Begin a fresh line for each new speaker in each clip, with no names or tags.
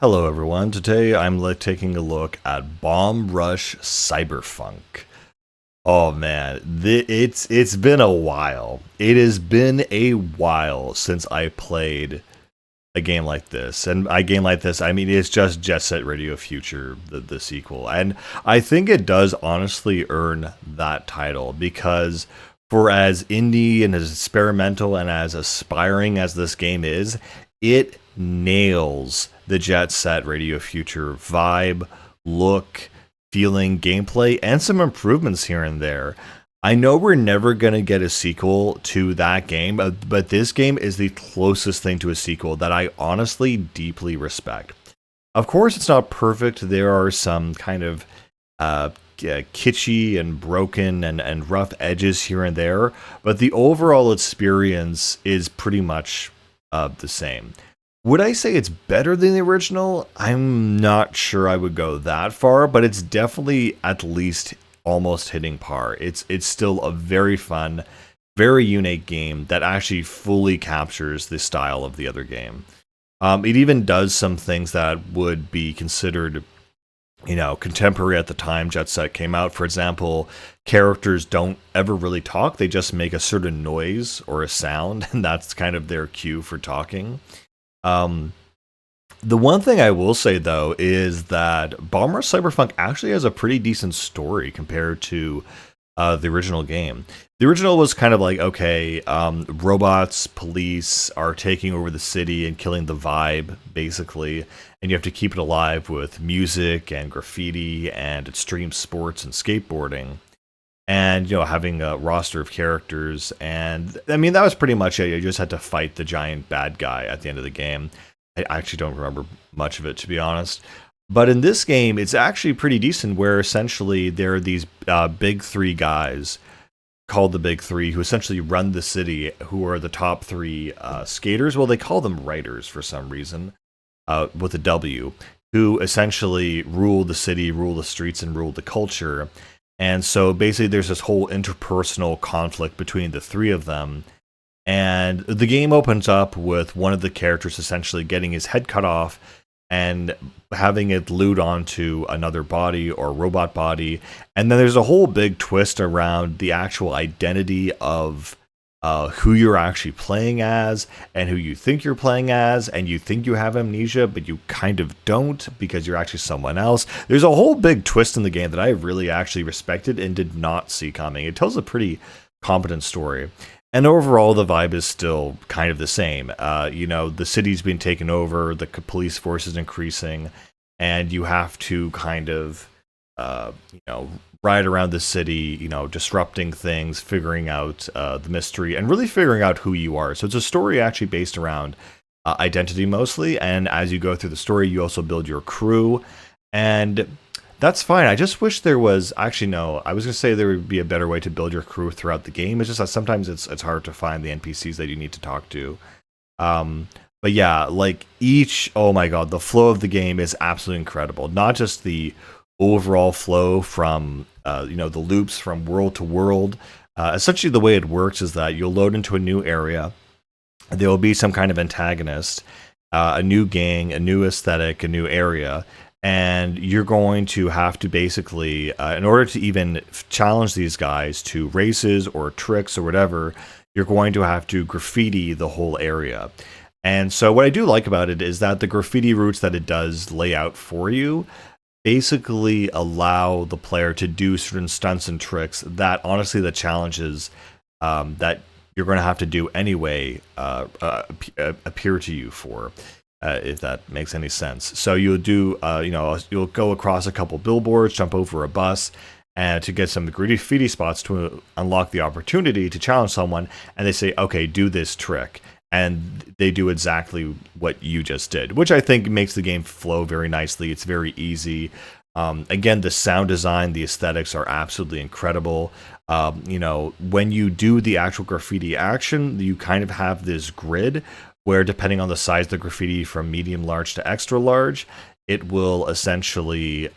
Hello everyone, today I'm taking a look at Bomb Rush Cyberfunk. Oh man, it's been a while. It has been a while since I played a game like this. And a game like this, I mean, it's just Jet Set Radio Future, the sequel. And I think it does honestly earn that title because for as indie and as experimental and as aspiring as this game is, it nails the Jet Set Radio Future vibe, look, feeling, gameplay, and some improvements here and there. I know we're never going to get a sequel to that game, but this game is the closest thing to a sequel that I honestly deeply respect. Of course, it's not perfect. There are some kind of kitschy and broken and rough edges here and there, but the overall experience is pretty much the same. Would I say it's better than the original? I'm not sure I would go that far, but it's definitely at least almost hitting par. It's still a very fun, very unique game that actually fully captures the style of the other game. It even does some things that would be considered, contemporary at the time Jet Set came out. For example, characters don't ever really talk; they just make a certain noise or a sound, and that's kind of their cue for talking. Um, the one thing I will say though is that Bomber Cyberpunk actually has a pretty decent story compared to the original game. The original was kind of like, okay, robots, police are taking over the city and killing the vibe, basically, and you have to keep it alive with music and graffiti and extreme sports and skateboarding. And having a roster of characters, and I mean that was pretty much it. You just had to fight the giant bad guy at the end of the game. I actually don't remember much of it, to be honest. But in this game, it's actually pretty decent, where essentially there are these big three guys called the Big Three who essentially run the city, who are the top three skaters. Well, they call them writers for some reason, with a W, who essentially rule the city, rule the streets, and rule the culture. And so basically there's this whole interpersonal conflict between the three of them. And the game opens up with one of the characters essentially getting his head cut off and having it glued onto another body or robot body. And then there's a whole big twist around the actual identity of who you're actually playing as and who you think you're playing as, and you think you have amnesia, but you kind of don't because you're actually someone else. There's a whole big twist in the game that I really actually respected and did not see coming. It tells a pretty competent story. And overall, the vibe is still kind of the same. The city's been taken over, the police force is increasing, and you have to kind of, ride around the city, disrupting things, figuring out the mystery, and really figuring out who you are. So it's a story actually based around identity mostly, and as you go through the story, you also build your crew, and that's fine. I just wish there was, actually no, I was going to say there would be a better way to build your crew throughout the game. It's just that sometimes it's hard to find the NPCs that you need to talk to. But yeah, like oh my god, the flow of the game is absolutely incredible. Not just the overall flow from the loops from world to world. Essentially the way it works is that you'll load into a new area, there will be some kind of antagonist, a new gang, a new aesthetic, a new area, and you're going to have to basically, in order to even challenge these guys to races or tricks or whatever, you're going to have to graffiti the whole area. And so what I do like about it is that the graffiti routes that it does lay out for you basically allow the player to do certain stunts and tricks that honestly the challenges that you're going to have to do anyway appear to you for, if that makes any sense. So you'll do, you'll go across a couple billboards, jump over a bus, and to get some graffiti spots to unlock the opportunity to challenge someone, and they say, okay, do this trick. And they do exactly what you just did, which I think makes the game flow very nicely. It's very easy. Again, the sound design, the aesthetics are absolutely incredible. When you do the actual graffiti action, you kind of have this grid where, depending on the size of the graffiti from medium large to extra large, it will essentially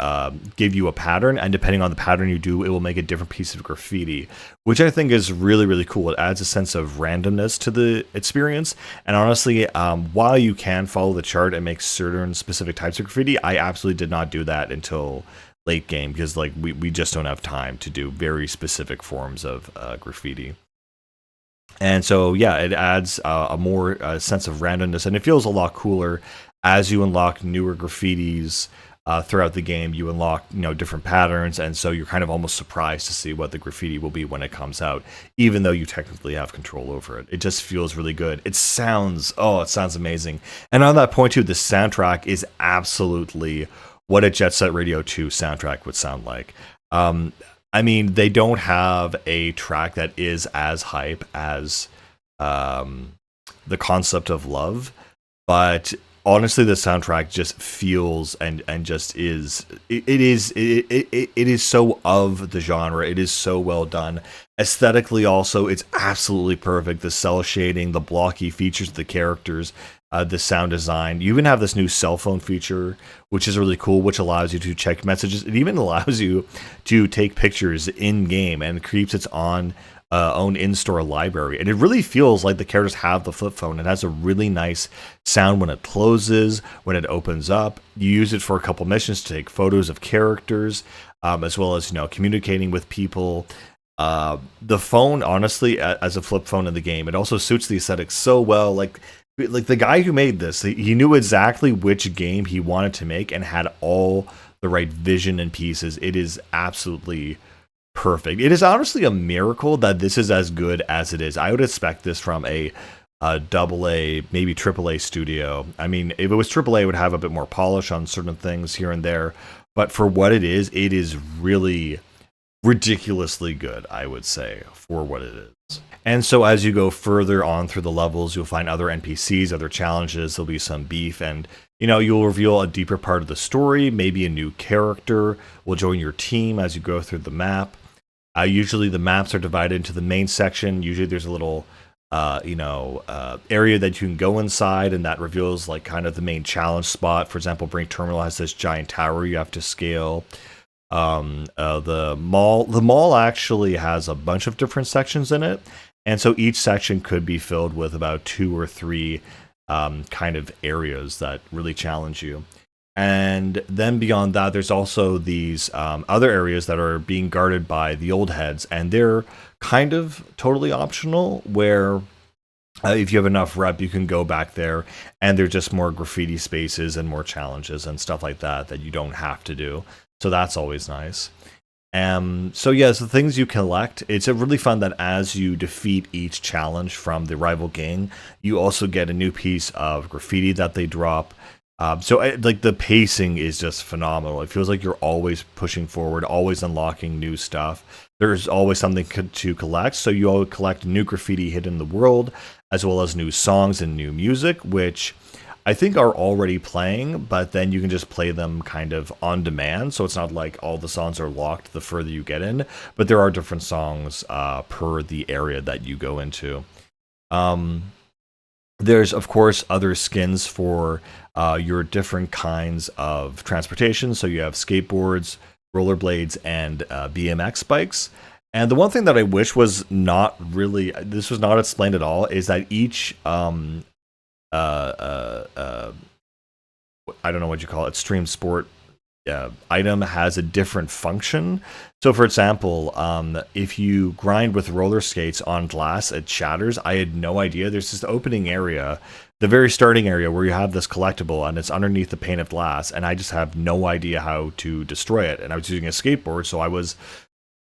give you a pattern, and depending on the pattern you do, it will make a different piece of graffiti, which I think is really, really cool. It adds a sense of randomness to the experience. And honestly, while you can follow the chart and make certain specific types of graffiti, I absolutely did not do that until late game, because like we just don't have time to do very specific forms of graffiti. And so, yeah, it adds a more sense of randomness, and it feels a lot cooler as you unlock newer graffitis throughout the game. You unlock, different patterns, and so you're kind of almost surprised to see what the graffiti will be when it comes out, even though you technically have control over it. It just feels really good. It sounds amazing. And on that point too, the soundtrack is absolutely what a Jet Set Radio 2 soundtrack would sound like. I mean, they don't have a track that is as hype as the concept of love, but honestly, the soundtrack just feels and just is. It is so of the genre. It is so well done. Aesthetically, also, it's absolutely perfect. The cell shading, the blocky features of the characters, the sound design. You even have this new cell phone feature, which is really cool, which allows you to check messages. It even allows you to take pictures in game and keeps its own in-store library. And it really feels like the characters have the flip phone. It has a really nice sound when it closes, when it opens up. You use it for a couple missions to take photos of characters, as well as communicating with people. The phone, honestly, as a flip phone in the game, it also suits the aesthetic so well. Like the guy who made this, he knew exactly which game he wanted to make and had all the right vision and pieces. It is absolutely perfect. It is honestly a miracle that this is as good as it is. I would expect this from a double A, maybe triple A studio. I mean, if it was triple A, it would have a bit more polish on certain things here and there. But for what it is really ridiculously good, I would say, for what it is. And so as you go further on through the levels, you'll find other NPCs, other challenges, there'll be some beef, and you'll reveal a deeper part of the story. Maybe a new character will join your team as you go through the map. Usually the maps are divided into the main section. Usually there's a little area that you can go inside, and that reveals like kind of the main challenge spot. For example, Brink Terminal has this giant tower you have to scale. The mall actually has a bunch of different sections in it, and so each section could be filled with about 2 or 3 kind of areas that really challenge you. And then beyond that, there's also these other areas that are being guarded by the old heads, and they're kind of totally optional, where if you have enough rep, you can go back there, and they're just more graffiti spaces and more challenges and stuff like that that you don't have to do. So that's always nice. So the things you collect, it's really fun that as you defeat each challenge from the rival gang, you also get a new piece of graffiti that they drop. Like the pacing is just phenomenal. It feels like you're always pushing forward, always unlocking new stuff. There's always something to collect, so you always collect new graffiti hidden in the world, as well as new songs and new music, which I think are already playing, but then you can just play them kind of on demand, so it's not like all the songs are locked the further you get in, but there are different songs per the area that you go into. There's, of course, other skins for your different kinds of transportation, so you have skateboards, rollerblades, and BMX bikes. And the one thing that I wish was not really, this was not explained at all, is that each I don't know what you call it, stream sport item has a different function. So for example, if you grind with roller skates on glass, it shatters. I had no idea. There's this opening area, the very starting area, where you have this collectible, and it's underneath the pane of glass, and I just have no idea how to destroy it. And I was using a skateboard, so I was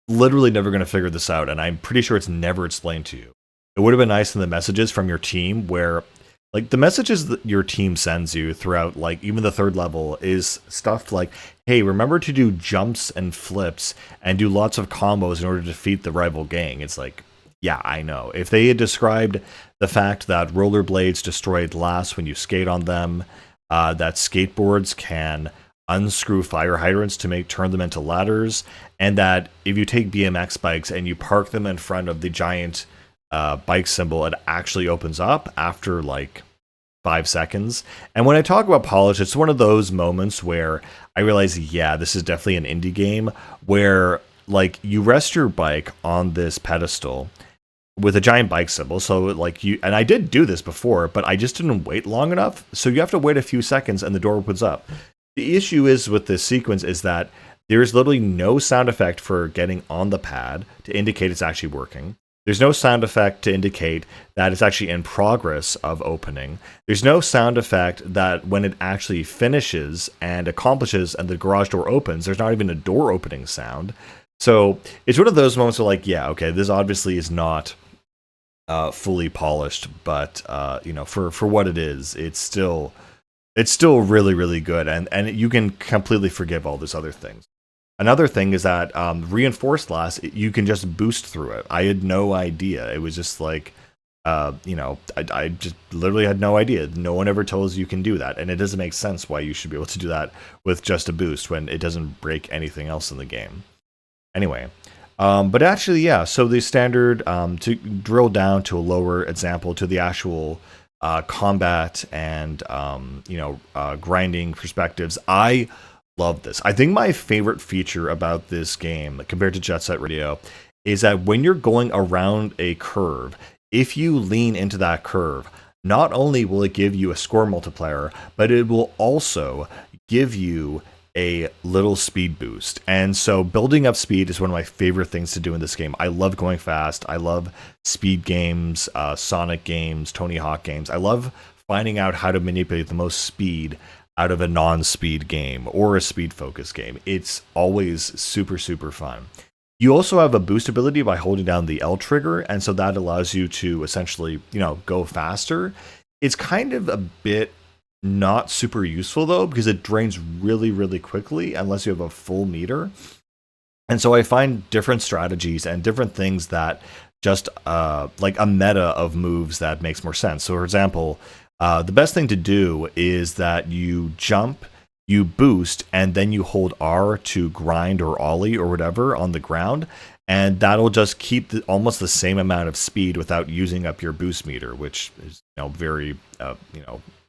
literally never going to figure this out, and I'm pretty sure it's never explained to you. It would have been nice in the messages from your team, where like the messages that your team sends you throughout, like even the third level, is stuff like, hey, remember to do jumps and flips and do lots of combos in order to defeat the rival gang. It's like, yeah, I know. If they had described the fact that rollerblades destroy glass when you skate on them, that skateboards can unscrew fire hydrants to turn them into ladders, and that if you take BMX bikes and you park them in front of the giant bike symbol, it actually opens up after like 5 seconds. And when I talk about polish, it's one of those moments where I realize, yeah, this is definitely an indie game where like you rest your bike on this pedestal with a giant bike symbol. So like you, and I did do this before, but I just didn't wait long enough. So you have to wait a few seconds and the door opens up. The issue is with this sequence is that there's literally no sound effect for getting on the pad to indicate it's actually working. There's no sound effect to indicate that it's actually in progress of opening. There's no sound effect that when it actually finishes and accomplishes and the garage door opens, there's not even a door opening sound. So it's one of those moments where like, yeah, okay, this obviously is not fully polished, but for what it is, it's still really, really good, and you can completely forgive all those other things. Another thing is that reinforced glass, you can just boost through it. I had no idea. It was just like, I just literally had no idea. No one ever tells you can do that, and it doesn't make sense why you should be able to do that with just a boost when it doesn't break anything else in the game. Anyway, but actually, yeah, so the standard, to drill down to a lower example, to the actual combat and, grinding perspectives, I love this. I think my favorite feature about this game, compared to Jet Set Radio, is that when you're going around a curve, if you lean into that curve, not only will it give you a score multiplier, but it will also give you a little speed boost. And so building up speed is one of my favorite things to do in this game. I love going fast. I love speed games, Sonic games, Tony Hawk games. I love finding out how to manipulate the most speed out of a non-speed game or a speed-focused game. It's always super, super fun. You also have a boost ability by holding down the L trigger, and so that allows you to essentially, go faster. It's kind of a bit not super useful though, because it drains really, really quickly unless you have a full meter. And so I find different strategies and different things that just like a meta of moves that makes more sense. So for example, the best thing to do is that you jump, you boost, and then you hold R to grind or ollie or whatever on the ground, and that'll just keep almost the same amount of speed without using up your boost meter, which is very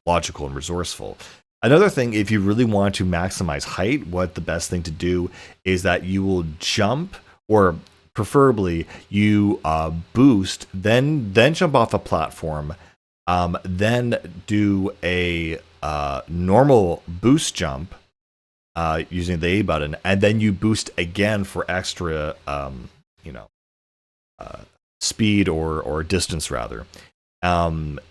logical and resourceful. Another thing, if you really want to maximize height, what the best thing to do is that you will jump, or preferably you boost, then jump off a platform, then do a normal boost jump using the A button, and then you boost again for extra speed or distance rather.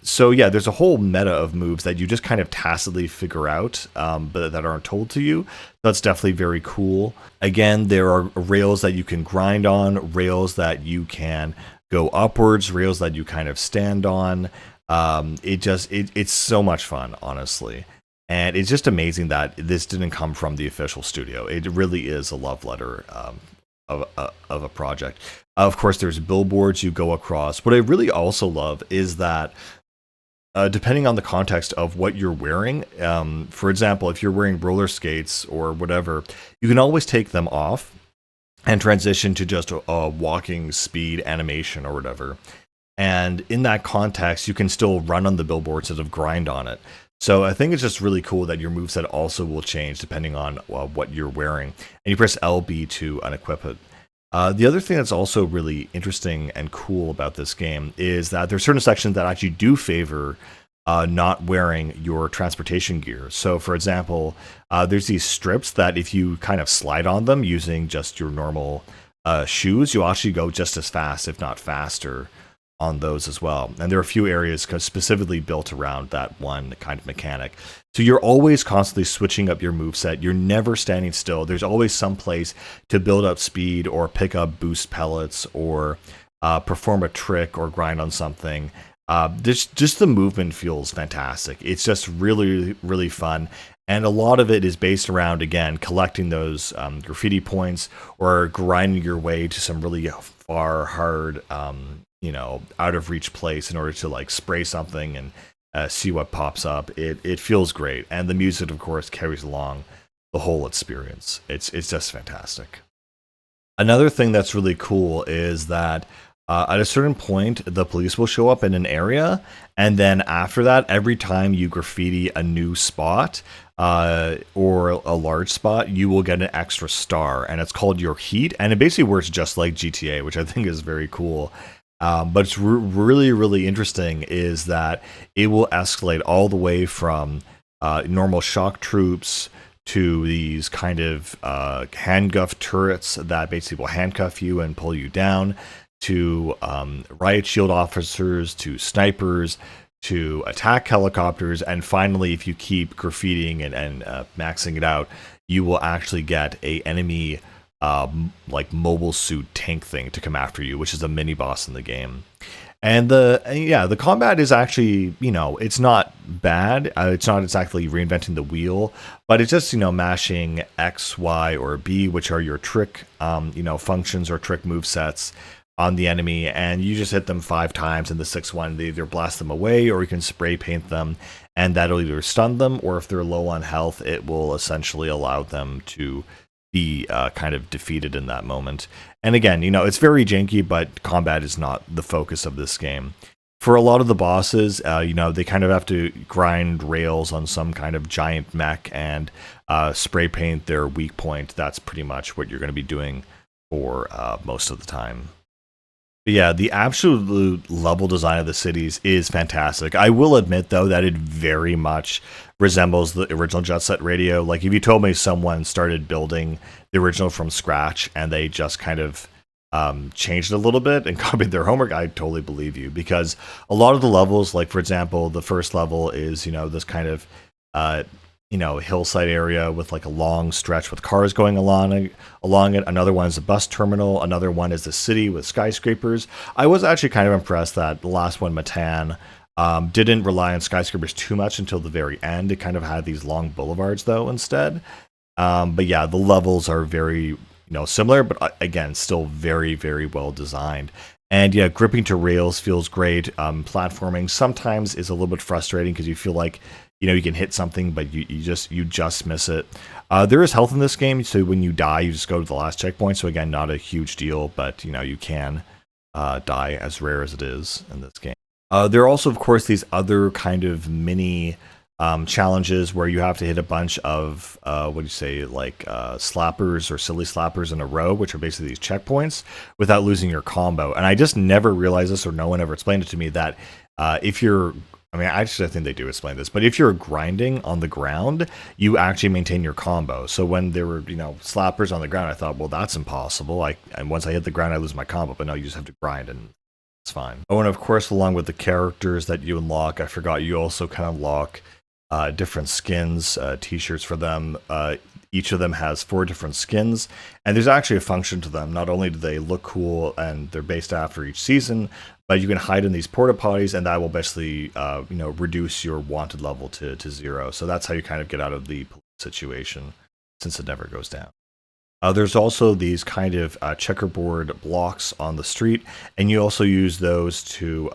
So yeah, there's a whole meta of moves that you just kind of tacitly figure out, but that aren't told to you. That's definitely very cool. Again, there are rails that you can grind on, rails that you can go upwards, rails that you kind of stand on. It's so much fun, honestly. And it's just amazing that this didn't come from the official studio. It really is a love letter of a project. Of course, there's billboards you go across. What I really also love is that depending on the context of what you're wearing, for example, if you're wearing roller skates or whatever, you can always take them off and transition to just a walking speed animation or whatever. And in that context, you can still run on the billboard instead of grind on it. So I think it's just really cool that your moveset also will change depending on what you're wearing. And you press LB to unequip it. The other thing that's also really interesting and cool about this game is that there are certain sections that actually do favor not wearing your transportation gear. So for example, there's these strips that if you kind of slide on them using just your normal shoes, you'll actually go just as fast, if not faster, on those as well. And there are a few areas specifically built around that one kind of mechanic. So you're always constantly switching up your moveset. You're never standing still. There's always some place to build up speed or pick up boost pellets or perform a trick or grind on something. Just the movement feels fantastic. It's just really, really fun. And a lot of it is based around, again, collecting those graffiti points or grinding your way to some really far, hard, out of reach place in order to like spray something and see what pops up. It feels great. And the music, of course, carries along the whole experience. It's just fantastic. Another thing that's really cool is that At a certain point, the police will show up in an area, and then after that, every time you graffiti a new spot or a large spot, you will get an extra star, and it's called your heat, and it basically works just like GTA, which I think is very cool. But it's really, really interesting is that it will escalate all the way from normal shock troops to these kind of handcuff turrets that basically will handcuff you and pull you down, to riot shield officers, to snipers, to attack helicopters, and finally, if you keep graffitiing and maxing it out, you will actually get a enemy like mobile suit tank thing to come after you, which is a mini boss in the game. And the combat is actually, it's not bad. It's not exactly reinventing the wheel, but it's just, mashing X, Y, or B, which are your trick, functions or trick move sets on the enemy, and you just hit them 5 times, and the 6th one, they either blast them away or you can spray paint them, and that'll either stun them, or if they're low on health, it will essentially allow them to be kind of defeated in that moment. And again, it's very janky, but combat is not the focus of this game. For a lot of the bosses, they kind of have to grind rails on some kind of giant mech and spray paint their weak point. That's pretty much what you're going to be doing for most of the time. But yeah, the absolute level design of the cities is fantastic. I will admit, though, that it very much resembles the original Jet Set Radio. Like, if you told me someone started building the original from scratch and they just kind of changed it a little bit and copied their homework, I totally believe you. Because a lot of the levels, like, for example, the first level is, this kind of hillside area with like a long stretch with cars going along it. Another one is a bus terminal. Another one is the city with skyscrapers. I was actually kind of impressed that the last one, Matan, didn't rely on skyscrapers too much until the very end. It kind of had these long boulevards though instead. But yeah, the levels are very similar, but again, still very, very well designed. And yeah, gripping to rails feels great. Platforming sometimes is a little bit frustrating because you feel like you can hit something, but you just miss it. There is health in this game, so when you die, you just go to the last checkpoint. So again, not a huge deal, but you can die, as rare as it is in this game. There are also, of course, these other kind of mini challenges where you have to hit a bunch of slappers or silly slappers in a row, which are basically these checkpoints, without losing your combo. And I just never realized this, or no one ever explained it to me, that if you're I think they do explain this, but if you're grinding on the ground, you actually maintain your combo. So when there were, slappers on the ground, I thought, well, that's impossible. And once I hit the ground, I lose my combo. But no, you just have to grind, and it's fine. Oh, and of course, along with the characters that you unlock, I forgot, you also kind of unlock different skins, t-shirts for them. Each of them has 4 different skins, and there's actually a function to them. Not only do they look cool and they're based after each season, but you can hide in these porta potties, and that will basically, reduce your wanted level to 0. So that's how you kind of get out of the situation, since it never goes down. There's also these kind of checkerboard blocks on the street, and you also use those to,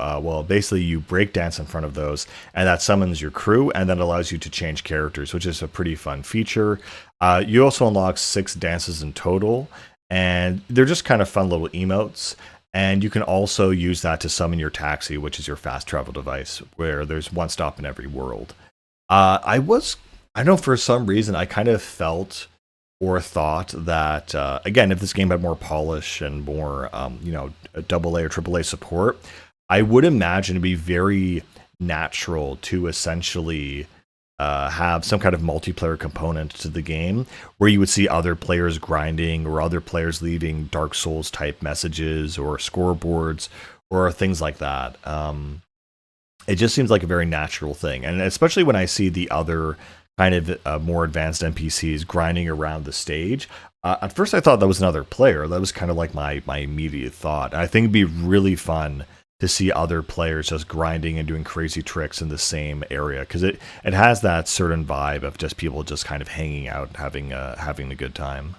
basically you break dance in front of those, and that summons your crew, and then allows you to change characters, which is a pretty fun feature. You also unlock 6 dances in total, and they're just kind of fun little emotes. And you can also use that to summon your taxi, which is your fast travel device, where there's one stop in every world. I don't know, for some reason, I kind of felt or thought that, again, if this game had more polish and more, AA or AAA support, I would imagine it'd be very natural to essentially have some kind of multiplayer component to the game where you would see other players grinding or other players leaving Dark Souls type messages or scoreboards or things like that. It just seems like a very natural thing. And especially when I see the other kind of more advanced NPCs grinding around the stage. At first I thought that was another player. That was kind of like my immediate thought. I think it'd be really fun to see other players just grinding and doing crazy tricks in the same area, because it has that certain vibe of just people just kind of hanging out and having a good time.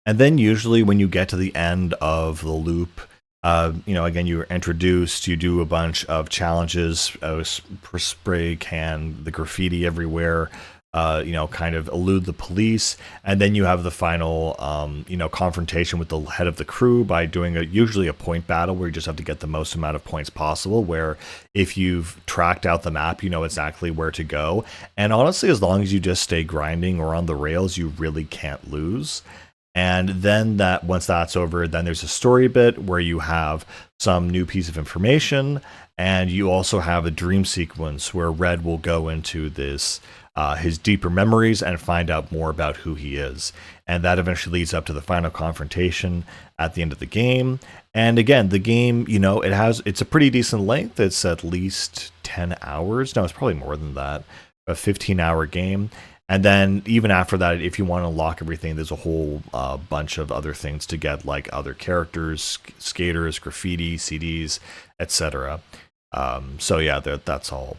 And then usually when you get to the end of the loop, again, you're introduced, you do a bunch of challenges, spray can, the graffiti everywhere, kind of elude the police, and then you have the final, confrontation with the head of the crew by doing usually a point battle where you just have to get the most amount of points possible. Where if you've tracked out the map, you know exactly where to go. And honestly, as long as you just stay grinding or on the rails, you really can't lose. And then that once that's over, then there's a story bit where you have some new piece of information, and you also have a dream sequence where Red will go into this his deeper memories and find out more about who he is. And that eventually leads up to the final confrontation at the end of the game. And again, the game, it's a pretty decent length. It's at least 10 hours. No, it's probably more than that. A 15-hour game. And then even after that, if you want to unlock everything, there's a whole bunch of other things to get, like other characters, skaters, graffiti, CDs, etc. So yeah, that's all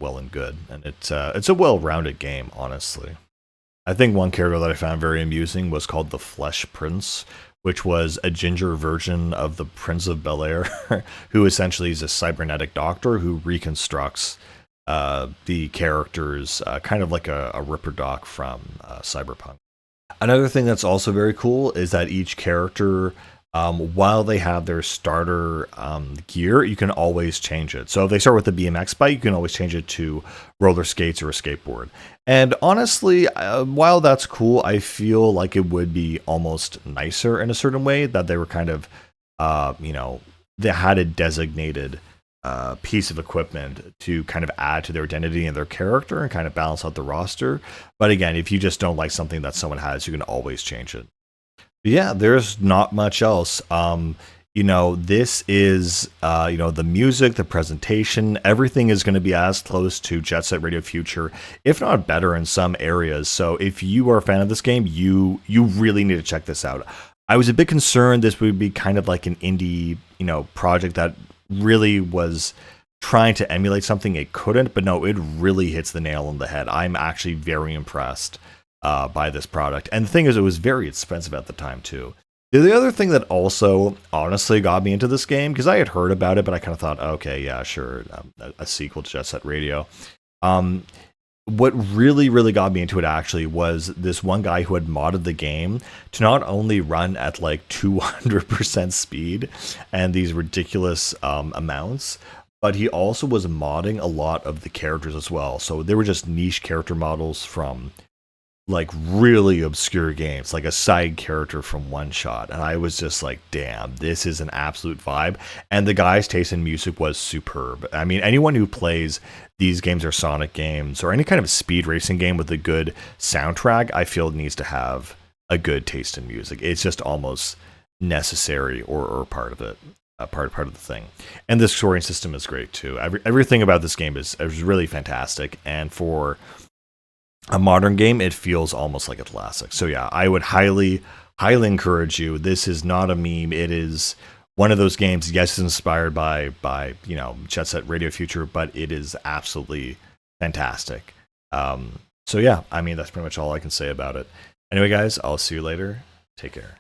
well and good, and it's a well-rounded game, honestly. I think one character that I found very amusing was called the Flesh Prince, which was a ginger version of the Prince of Bel-Air, who essentially is a cybernetic doctor who reconstructs the characters, kind of like a Ripper Doc from Cyberpunk. Another thing that's also very cool is that each character, while they have their starter gear, you can always change it. So if they start with the BMX bike, you can always change it to roller skates or a skateboard. And honestly, while that's cool, I feel like it would be almost nicer in a certain way that they were kind of, they had a designated piece of equipment to kind of add to their identity and their character and kind of balance out the roster. But again, if you just don't like something that someone has, you can always change it. But yeah, there's not much else. This is, the music, the presentation, everything is going to be as close to Jet Set Radio Future, if not better in some areas. So if you are a fan of this game, you really need to check this out. I was a bit concerned this would be kind of like an indie, project that really was trying to emulate something it couldn't, but no, it really hits the nail on the head. I'm actually very impressed by this product. And the thing is, it was very expensive at the time too. The other thing that also honestly got me into this game, because I had heard about it, but I kind of thought, okay, yeah, sure, a sequel to Jet Set Radio. What really, really got me into it actually was this one guy who had modded the game to not only run at like 200% speed and these ridiculous amounts, but he also was modding a lot of the characters as well. So they were just niche character models from like really obscure games, like a side character from One Shot. And I was just like, damn, this is an absolute vibe. And the guy's taste in music was superb. I mean, anyone who plays these games or Sonic games or any kind of speed racing game with a good soundtrack, I feel needs to have a good taste in music. It's just almost necessary or part of it. Part of the thing. And the scoring system is great too. Everything about this game is really fantastic. And for a modern game, it feels almost like a classic. So yeah, I would highly encourage you. This is not a meme. It is one of those games. Yes, it's inspired by Jet Set Radio Future, but it is absolutely fantastic. So yeah, I mean, that's pretty much all I can say about it. Anyway, guys, I'll see you later. Take care.